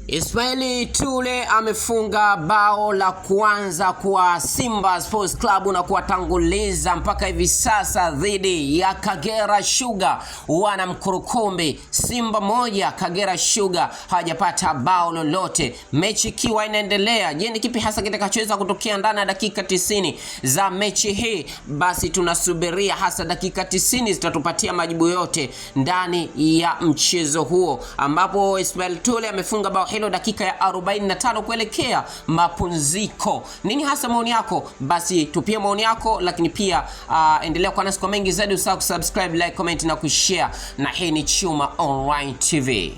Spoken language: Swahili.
Ismail Tule amefunga bao la kwanza kwa Simba Sports Club na kuwatanguliza mpaka hivi sasa dhidi ya Kagera Sugar. Wana Mkurukumbi, Simba moja Kagera Sugar hawajapata bao lolote. Mechi ikiwa inaendelea, je, ni kipi hasa kitakachoweza kutokea ndani ya dakika 90 za mechi hii? Basi tunasubiria, hasa dakika 90 zitatupatia majibu yote ndani ya mchezo huo, ambapo Ismail Tule amefunga bao hilo dakika ya 45 kuelekea mapumziko. Nini hasa maoni yako? Basi tupie maoni yako, lakini pia endelea kuwa nasi kwa mengi zaidi. Usahau kusubscribe, like, comment na kushare. Na hii ni Chuma Online TV.